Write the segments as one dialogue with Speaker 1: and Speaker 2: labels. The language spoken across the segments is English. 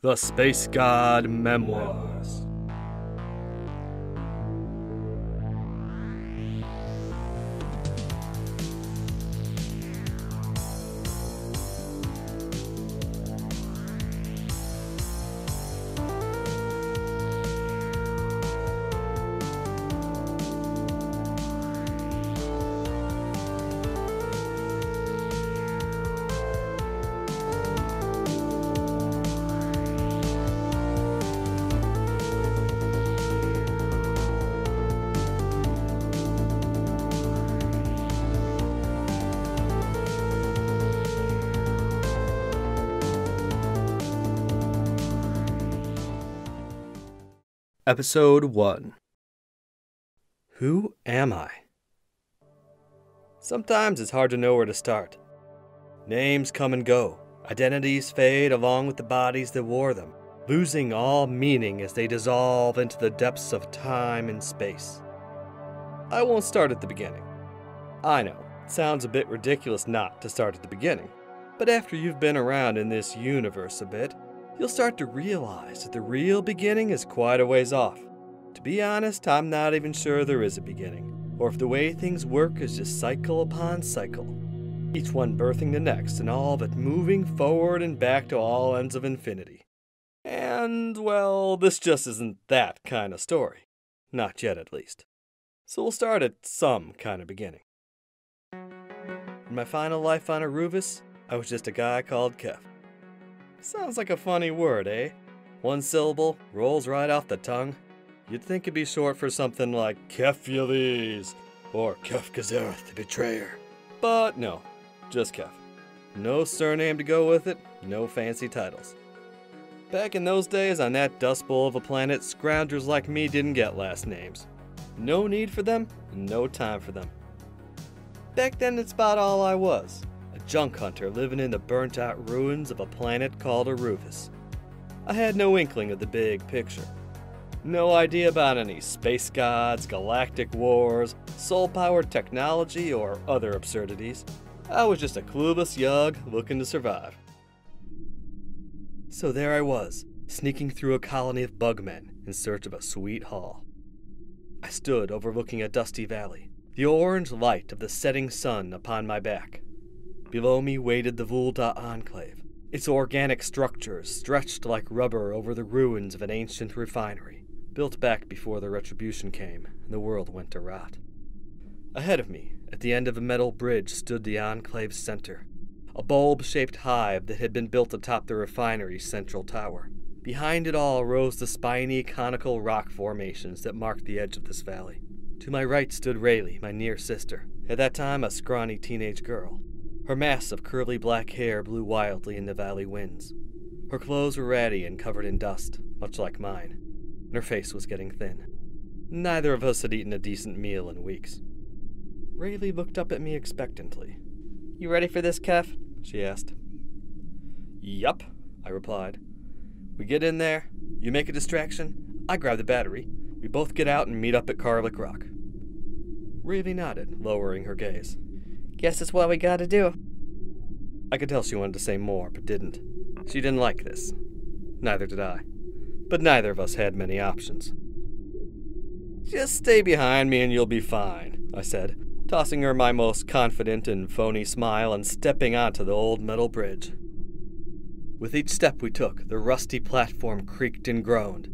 Speaker 1: The Space God Memoirs. Episode 1. Who am I? Sometimes it's hard to know where to start. Names come and go. Identities fade along with the bodies that wore them, losing all meaning as they dissolve into the depths of time and space. I won't start at the beginning. I know, it sounds a bit ridiculous not to start at the beginning, but after you've been around in this universe a bit, you'll start to realize that the real beginning is quite a ways off. To be honest, I'm not even sure there is a beginning, or if the way things work is just cycle upon cycle, each one birthing the next and all of it moving forward and back to all ends of infinity. And, well, this just isn't that kind of story. Not yet, at least. So we'll start at some kind of beginning. In my final life on Aruvus, I was just a guy called Keph. Sounds like a funny word, eh? One syllable, rolls right off the tongue. You'd think it'd be short for something like Keph or Keph Gazereth, the Betrayer. But no, just Keph. No surname to go with it, no fancy titles. Back in those days, on that dust bowl of a planet, scroungers like me didn't get last names. No need for them, and no time for them. Back then, it's about all I was. A junk hunter living in the burnt-out ruins of a planet called Aruvus. I had no inkling of the big picture. No idea about any space gods, galactic wars, soul-powered technology, or other absurdities. I was just a clueless yug looking to survive. So there I was, sneaking through a colony of bugmen in search of a sweet haul. I stood overlooking a dusty valley, the orange light of the setting sun upon my back. Below me waited the Vulda Enclave, its organic structures stretched like rubber over the ruins of an ancient refinery, built back before the Retribution came and the world went to rot. Ahead of me, at the end of a metal bridge, stood the Enclave's center, a bulb-shaped hive that had been built atop the refinery's central tower. Behind it all rose the spiny, conical rock formations that marked the edge of this valley. To my right stood Rayleigh, my near sister, at that time a scrawny teenage girl. Her mass of curly black hair blew wildly in the valley winds. Her clothes were ratty and covered in dust, much like mine, and her face was getting thin. Neither of us had eaten a decent meal in weeks. Rayleigh looked up at me expectantly. "You ready for this, Keph?" she asked. "Yup," I replied. We get in there, you make a distraction, I grab the battery, we both get out and meet up at Carlick Rock. Rayleigh nodded, lowering her gaze. "Guess it's what we gotta do." I could tell she wanted to say more, but didn't. She didn't like this. Neither did I. But neither of us had many options. "Just stay behind me and you'll be fine," I said, tossing her my most confident and phony smile and stepping onto the old metal bridge. With each step we took, the rusty platform creaked and groaned.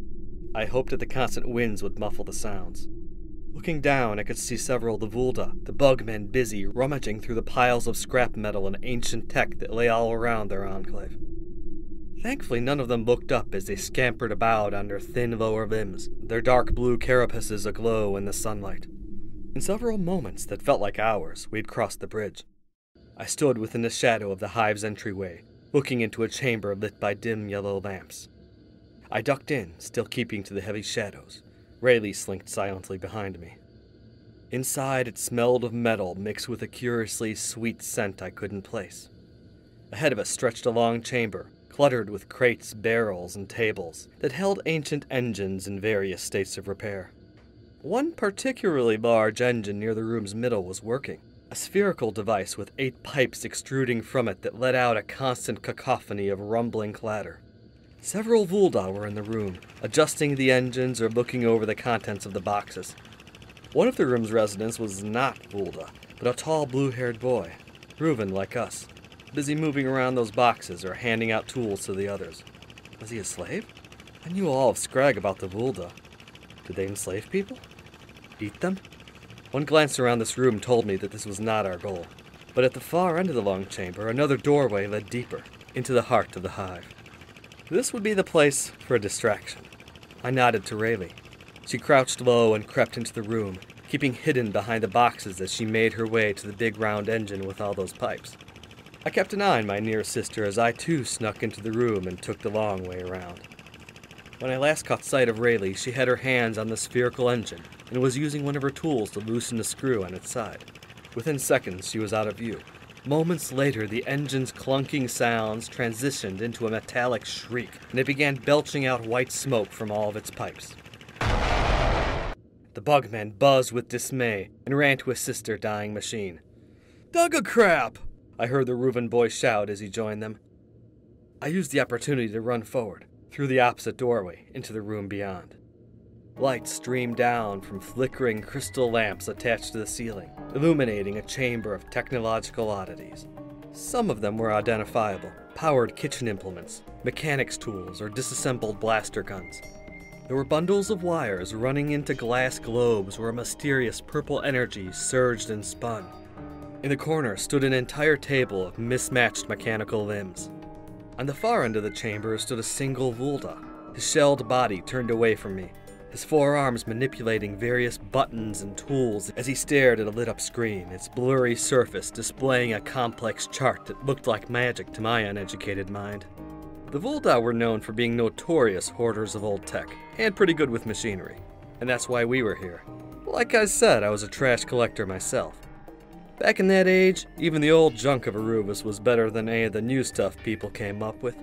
Speaker 1: I hoped that the constant winds would muffle the sounds. Looking down, I could see several of the Vulda, the bugmen busy rummaging through the piles of scrap metal and ancient tech that lay all around their enclave. Thankfully, none of them looked up as they scampered about on their thin lower limbs, their dark blue carapaces aglow in the sunlight. In several moments that felt like hours, we'd crossed the bridge. I stood within the shadow of the hive's entryway, looking into a chamber lit by dim yellow lamps. I ducked in, still keeping to the heavy shadows. Rayleigh slinked silently behind me. Inside, it smelled of metal mixed with a curiously sweet scent I couldn't place. Ahead of us stretched a long chamber, cluttered with crates, barrels, and tables that held ancient engines in various states of repair. One particularly large engine near the room's middle was working, a spherical device with 8 pipes extruding from it that let out a constant cacophony of rumbling clatter. Several Vulda were in the room, adjusting the engines or looking over the contents of the boxes. One of the room's residents was not Vulda, but a tall blue-haired boy, Reuven like us, busy moving around those boxes or handing out tools to the others. Was he a slave? I knew all of Scrag about the Vulda. Did they enslave people? Eat them? One glance around this room told me that this was not our goal. But at the far end of the long chamber, another doorway led deeper, into the heart of the hive. This would be the place for a distraction. I nodded to Rayleigh. She crouched low and crept into the room, keeping hidden behind the boxes as she made her way to the big round engine with all those pipes. I kept an eye on my near sister as I too snuck into the room and took the long way around. When I last caught sight of Rayleigh, she had her hands on the spherical engine and was using one of her tools to loosen the screw on its side. Within seconds, she was out of view. Moments later, the engine's clunking sounds transitioned into a metallic shriek, and it began belching out white smoke from all of its pipes. The bugman buzzed with dismay and ran to assist their dying machine. "Dugga crap!" I heard the Reuven boy shout as he joined them. I used the opportunity to run forward, through the opposite doorway, into the room beyond. Light streamed down from flickering crystal lamps attached to the ceiling, illuminating a chamber of technological oddities. Some of them were identifiable, powered kitchen implements, mechanics tools, or disassembled blaster guns. There were bundles of wires running into glass globes where mysterious purple energy surged and spun. In the corner stood an entire table of mismatched mechanical limbs. On the far end of the chamber stood a single Vulda, his shelled body turned away from me, his forearms manipulating various buttons and tools as he stared at a lit-up screen, its blurry surface displaying a complex chart that looked like magic to my uneducated mind. The Vulda were known for being notorious hoarders of old tech, and pretty good with machinery, and that's why we were here. Like I said, I was a trash collector myself. Back in that age, even the old junk of Arubis was better than any of the new stuff people came up with.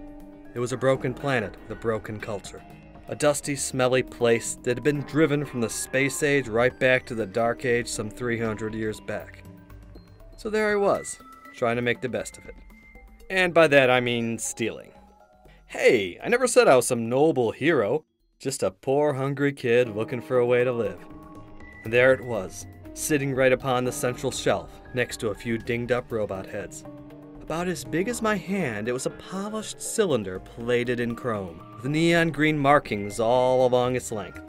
Speaker 1: It was a broken planet with a broken culture. A dusty, smelly place that had been driven from the space age right back to the dark age some 300 years back. So there I was, trying to make the best of it. And by that I mean stealing. Hey, I never said I was some noble hero, just a poor hungry kid looking for a way to live. And there it was, sitting right upon the central shelf, next to a few dinged-up robot heads. About as big as my hand, it was a polished cylinder plated in chrome, with neon green markings all along its length.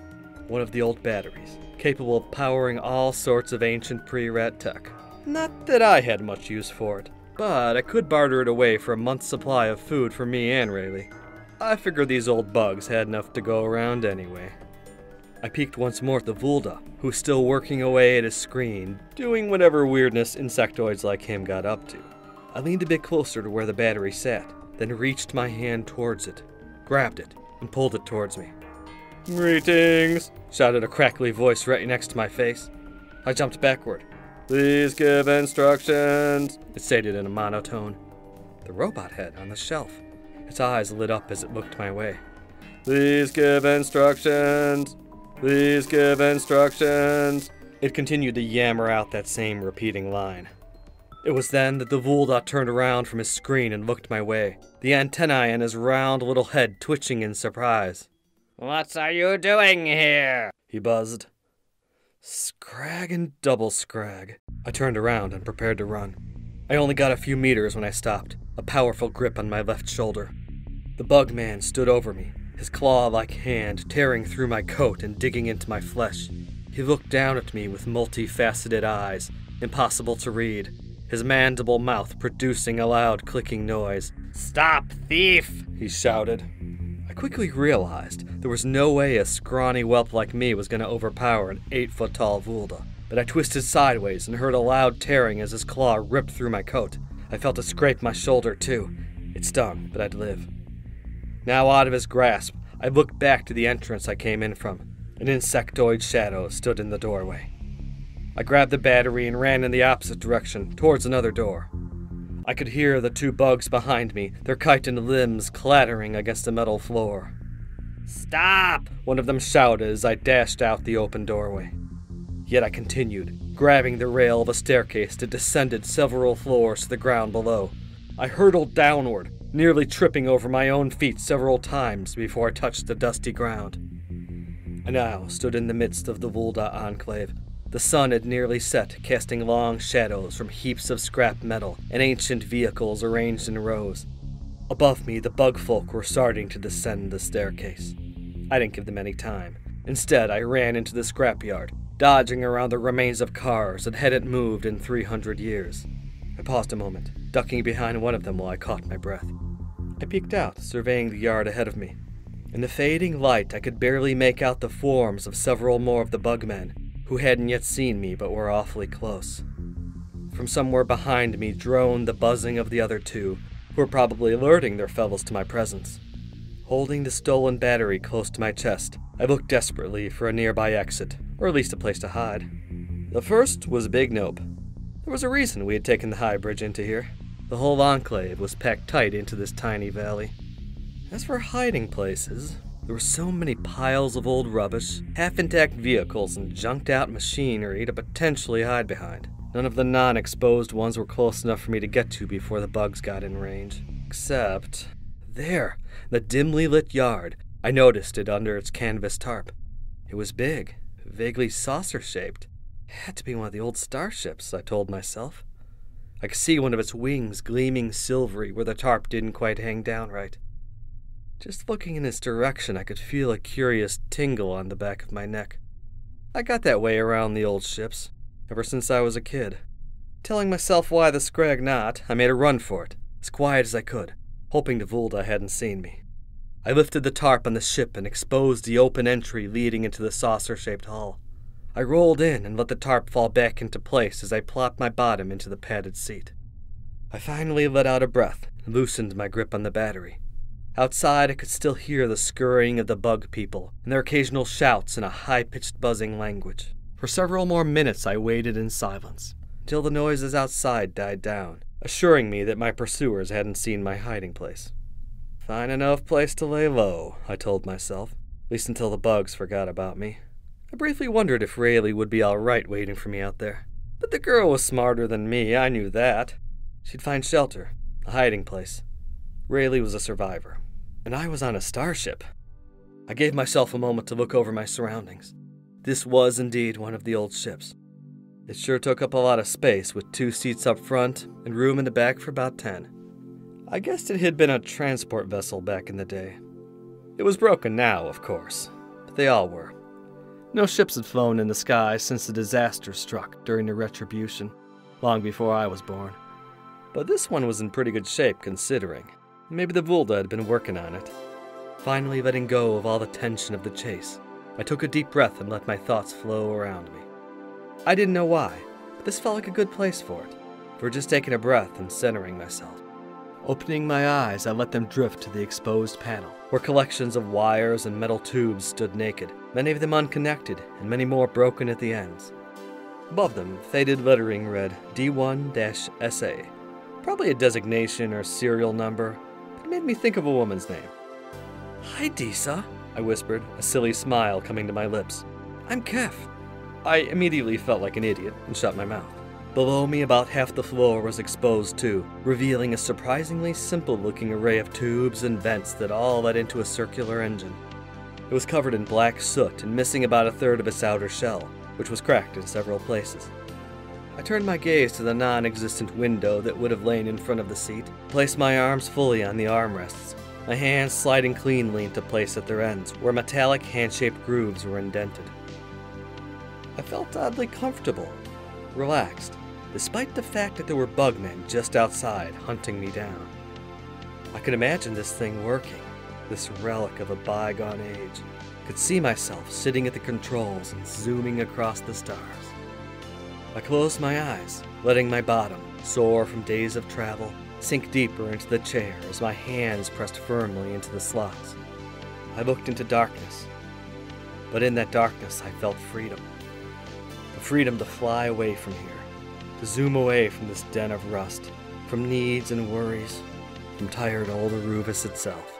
Speaker 1: One of the old batteries, capable of powering all sorts of ancient pre-rat tech. Not that I had much use for it, but I could barter it away for a month's supply of food for me and Rayleigh. I figured these old bugs had enough to go around anyway. I peeked once more at the Vulda, who was still working away at his screen, doing whatever weirdness insectoids like him got up to. I leaned a bit closer to where the battery sat, then reached my hand towards it, grabbed it, and pulled it towards me. "Greetings!" shouted a crackly voice right next to my face. I jumped backward. "Please give instructions," it stated in a monotone. The robot head on the shelf. Its eyes lit up as it looked my way. "Please give instructions. Please give instructions." It continued to yammer out that same repeating line. It was then that the Vulda turned around from his screen and looked my way, the antennae in his round little head twitching in surprise. "What are you doing here?" he buzzed. Scrag and double scrag. I turned around and prepared to run. I only got a few meters when I stopped, a powerful grip on my left shoulder. The bug man stood over me, his claw-like hand tearing through my coat and digging into my flesh. He looked down at me with multifaceted eyes, impossible to read, his mandible mouth producing a loud clicking noise. "Stop, thief!" he shouted. I quickly realized there was no way a scrawny whelp like me was going to overpower an 8-foot-tall Vulda, but I twisted sideways and heard a loud tearing as his claw ripped through my coat. I felt it scrape my shoulder, too. It stung, but I'd live. Now out of his grasp, I looked back to the entrance I came in from. An insectoid shadow stood in the doorway. I grabbed the battery and ran in the opposite direction, towards another door. I could hear the two bugs behind me, their chitin limbs clattering against the metal floor. "Stop!" one of them shouted as I dashed out the open doorway. Yet I continued, grabbing the rail of a staircase that descended several floors to the ground below. I hurtled downward, nearly tripping over my own feet several times before I touched the dusty ground. I now stood in the midst of the Vulda enclave. The sun had nearly set, casting long shadows from heaps of scrap metal and ancient vehicles arranged in rows. Above me, the bug folk were starting to descend the staircase. I didn't give them any time. Instead, I ran into the scrapyard, dodging around the remains of cars that hadn't moved in 300 years. I paused a moment, ducking behind one of them while I caught my breath. I peeked out, surveying the yard ahead of me. In the fading light, I could barely make out the forms of several more of the bugmen, who hadn't yet seen me but were awfully close. From somewhere behind me droned the buzzing of the other two, who were probably alerting their fellows to my presence. Holding the stolen battery close to my chest, I looked desperately for a nearby exit, or at least a place to hide. The first was a big nope. There was a reason we had taken the high bridge into here. The whole enclave was packed tight into this tiny valley. As for hiding places, there were so many piles of old rubbish, half-intact vehicles, and junked-out machinery to potentially hide behind. None of the non-exposed ones were close enough for me to get to before the bugs got in range. Except, there, in the dimly lit yard, I noticed it under its canvas tarp. It was big, vaguely saucer-shaped. It had to be one of the old starships, I told myself. I could see one of its wings gleaming silvery where the tarp didn't quite hang down right. Just looking in its direction, I could feel a curious tingle on the back of my neck. I got that way around the old ships, ever since I was a kid. Telling myself why the scrag not, I made a run for it, as quiet as I could, hoping the Vulda hadn't seen me. I lifted the tarp on the ship and exposed the open entry leading into the saucer-shaped hull. I rolled in and let the tarp fall back into place as I plopped my bottom into the padded seat. I finally let out a breath and loosened my grip on the battery. Outside, I could still hear the scurrying of the bug people and their occasional shouts in a high-pitched buzzing language. For several more minutes, I waited in silence, until the noises outside died down, assuring me that my pursuers hadn't seen my hiding place. Fine enough place to lay low, I told myself, at least until the bugs forgot about me. I briefly wondered if Rayleigh would be all right waiting for me out there. But the girl was smarter than me, I knew that. She'd find shelter, a hiding place. Rayleigh was a survivor, and I was on a starship. I gave myself a moment to look over my surroundings. This was indeed one of the old ships. It sure took up a lot of space, with 2 seats up front and room in the back for about 10. I guessed it had been a transport vessel back in the day. It was broken now, of course, but they all were. No ships had flown in the sky since the disaster struck during the Retribution, long before I was born. But this one was in pretty good shape, considering. Maybe the Vulda had been working on it. Finally letting go of all the tension of the chase, I took a deep breath and let my thoughts flow around me. I didn't know why, but this felt like a good place for it, for just taking a breath and centering myself. Opening my eyes, I let them drift to the exposed panel, where collections of wires and metal tubes stood naked, many of them unconnected, and many more broken at the ends. Above them, faded lettering read D1-SA, probably a designation or serial number, but it made me think of a woman's name. "Hi, Disa," I whispered, a silly smile coming to my lips. "I'm Keph." I immediately felt like an idiot and shut my mouth. Below me, about half the floor was exposed too, revealing a surprisingly simple-looking array of tubes and vents that all led into a circular engine. It was covered in black soot and missing about a third of its outer shell, which was cracked in several places. I turned my gaze to the non-existent window that would have lain in front of the seat, placed my arms fully on the armrests, my hands sliding cleanly into place at their ends, where metallic hand-shaped grooves were indented. I felt oddly comfortable, relaxed, despite the fact that there were bugmen just outside hunting me down. I could imagine this thing working, this relic of a bygone age. I could see myself sitting at the controls and zooming across the stars. I closed my eyes, letting my bottom, sore from days of travel, sink deeper into the chair as my hands pressed firmly into the slots. I looked into darkness, but in that darkness I felt freedom. The freedom to fly away from here, to zoom away from this den of rust, from needs and worries, from tired old Aruvis itself.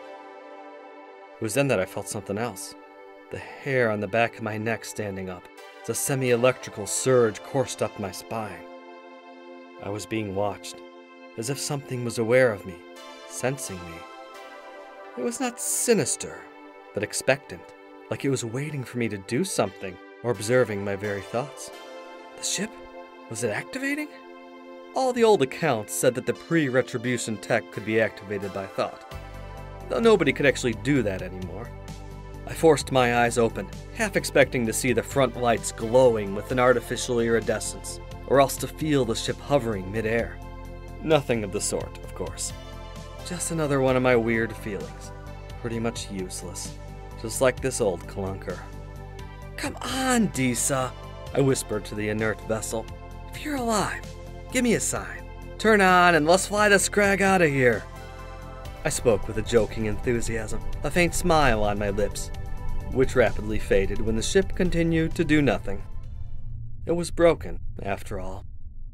Speaker 1: It was then that I felt something else, the hair on the back of my neck standing up, as a semi-electrical surge coursed up my spine. I was being watched, as if something was aware of me, sensing me. It was not sinister, but expectant, like it was waiting for me to do something or observing my very thoughts. The ship? Was it activating? All the old accounts said that the pre-retribution tech could be activated by thought, though nobody could actually do that anymore. I forced my eyes open, half expecting to see the front lights glowing with an artificial iridescence, or else to feel the ship hovering mid-air. Nothing of the sort, of course. Just another one of my weird feelings. Pretty much useless. Just like this old clunker. "Come on, Disa," I whispered to the inert vessel. "If you're alive, give me a sign. Turn on and let's fly the scrag out of here." I spoke with a joking enthusiasm, a faint smile on my lips, which rapidly faded when the ship continued to do nothing. It was broken, after all,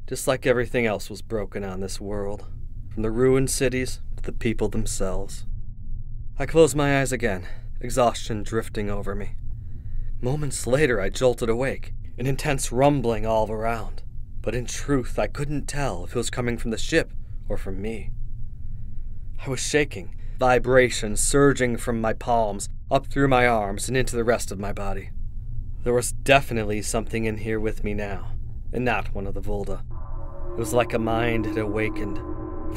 Speaker 1: just like everything else was broken on this world, from the ruined cities to the people themselves. I closed my eyes again, exhaustion drifting over me. Moments later, I jolted awake, an intense rumbling all around, but in truth, I couldn't tell if it was coming from the ship or from me. I was shaking, vibration surging from my palms, up through my arms and into the rest of my body. There was definitely something in here with me now, and not one of the Volda. It was like a mind had awakened.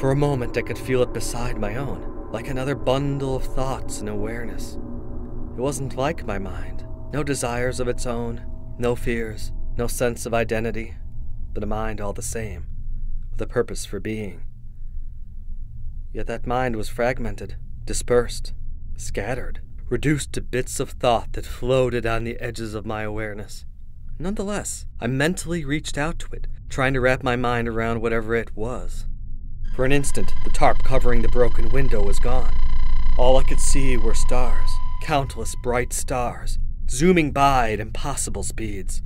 Speaker 1: For a moment I could feel it beside my own, like another bundle of thoughts and awareness. It wasn't like my mind, no desires of its own, no fears, no sense of identity, but a mind all the same, with a purpose for being. Yet that mind was fragmented, dispersed, scattered, reduced to bits of thought that floated on the edges of my awareness. Nonetheless, I mentally reached out to it, trying to wrap my mind around whatever it was. For an instant, the tarp covering the broken window was gone. All I could see were stars, countless bright stars, zooming by at impossible speeds.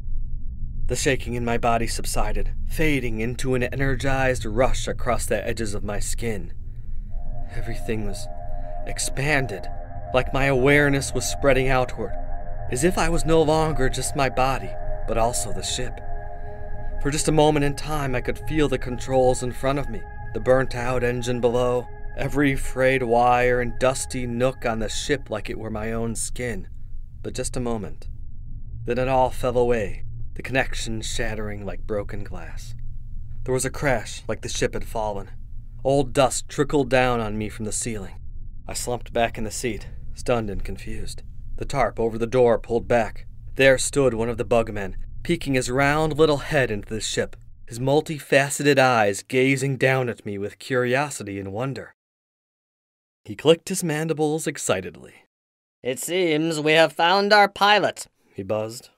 Speaker 1: The shaking in my body subsided, fading into an energized rush across the edges of my skin. Everything was expanded, like my awareness was spreading outward, as if I was no longer just my body, but also the ship. For just a moment in time, I could feel the controls in front of me, the burnt-out engine below, every frayed wire and dusty nook on the ship like it were my own skin. But just a moment. Then it all fell away, the connection shattering like broken glass. There was a crash like the ship had fallen. Old dust trickled down on me from the ceiling. I slumped back in the seat, stunned and confused. The tarp over the door pulled back. There stood one of the bugmen, peeking his round little head into the ship, his multifaceted eyes gazing down at me with curiosity and wonder. He clicked his mandibles excitedly.
Speaker 2: "It seems we have found our pilot,"
Speaker 1: he buzzed.